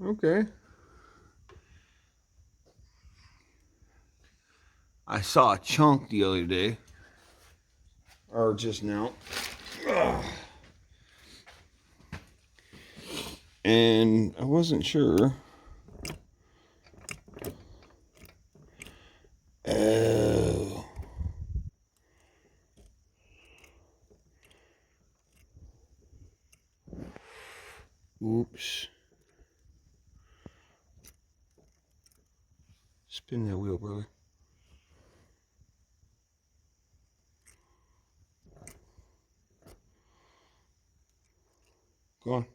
Okay. I saw a chunk the other day. Or just now. And I wasn't sure. Oh. Oops. Spin that wheel, brother. Go on.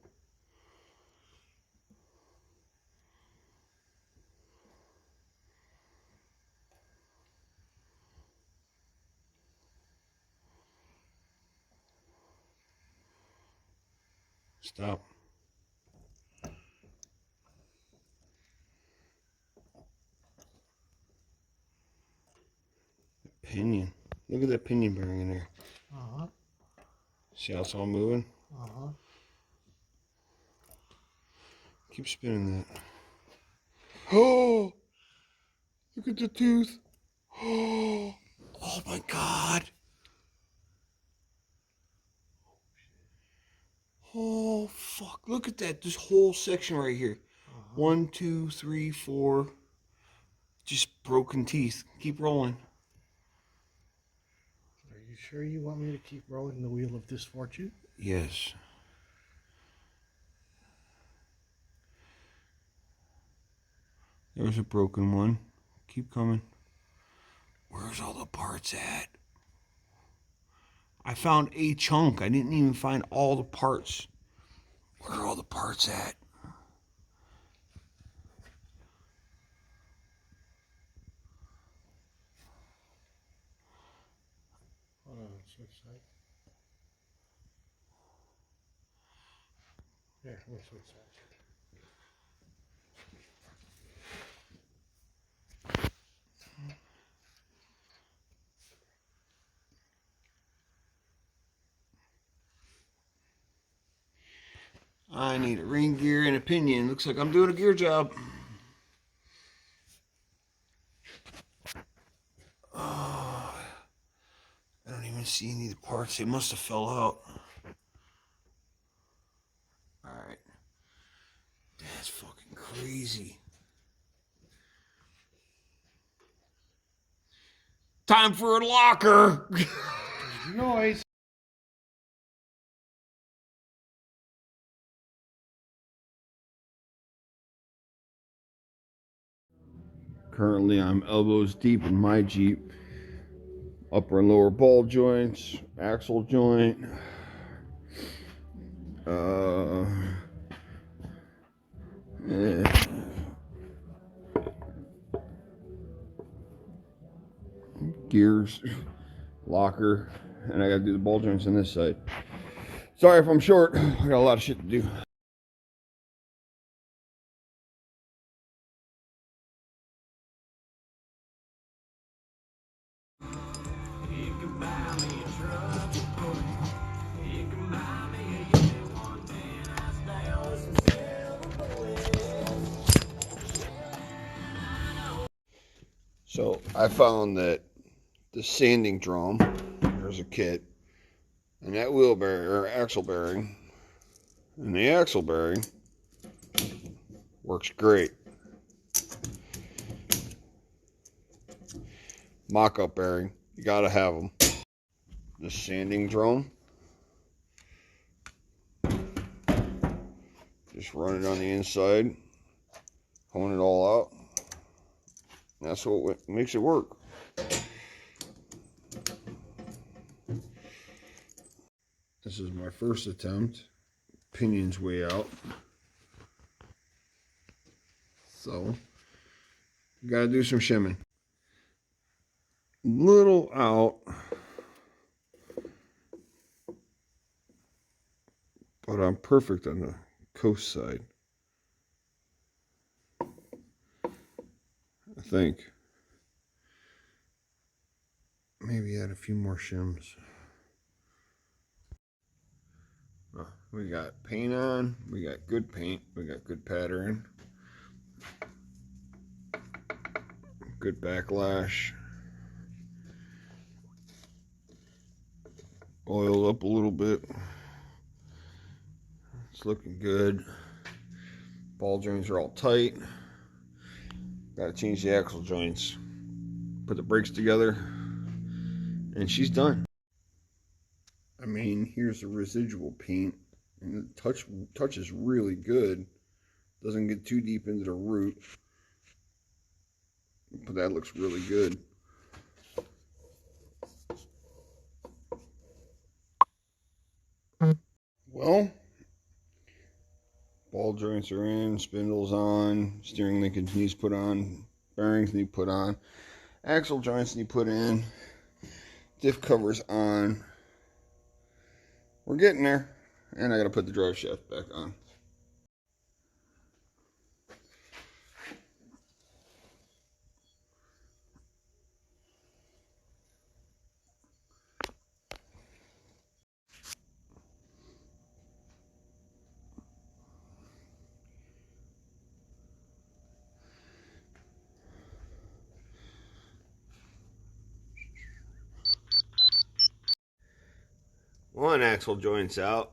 Stop. Pinion. Look at that pinion bearing in there. Uh-huh. See how it's all moving? Uh-huh. Keep spinning that. Oh! Look at the tooth. Oh my God. Oh, fuck. Look at that. This whole section right here. 1, 2, 3, 4. Just broken teeth. Keep rolling. Are you sure you want me to keep rolling the wheel of misfortune? Yes. There's a broken one. Keep coming. Where's all the parts at? I found a chunk. I didn't even find all the parts. Where are all the parts at? Hold on, switch sides. Here, let me switch sides. I need a ring gear and a pinion. Looks like I'm doing a gear job. Oh, I don't even see any of the parts. They must have fell out. Alright. That's fucking crazy. Time for a locker. Noise. Currently, I'm elbows deep in my Jeep. Upper and lower ball joints, axle joint. Yeah. Gears, locker, and I gotta do the ball joints on this side. Sorry if I'm short. I got a lot of shit to do. So I found that the sanding drum, there's a kit, and that wheel bearing or axle bearing, and the axle bearing works great. Mock-up bearing, you gotta have them. The sanding drum, just run it on the inside, hone it all out. That's what makes it work. This is my first attempt. Pinion's way out. So, gotta do some shimming. Little out. But I'm perfect on the coast side. I think. Maybe add a few more shims. We got paint on. We got good paint. We got good pattern. Good backlash. Oiled up a little bit. It's looking good. Ball joints are all tight. Got to change the axle joints. Put the brakes together. And she's done. I mean, here's the residual paint. And the touch is really good. Doesn't get too deep into the root. But that looks really good. Well, ball joints are in, spindles on, steering link needs put on, bearings need put on, axle joints need put in, diff covers on. We're getting there, and I gotta put the drive shaft back on. One axle joint's out.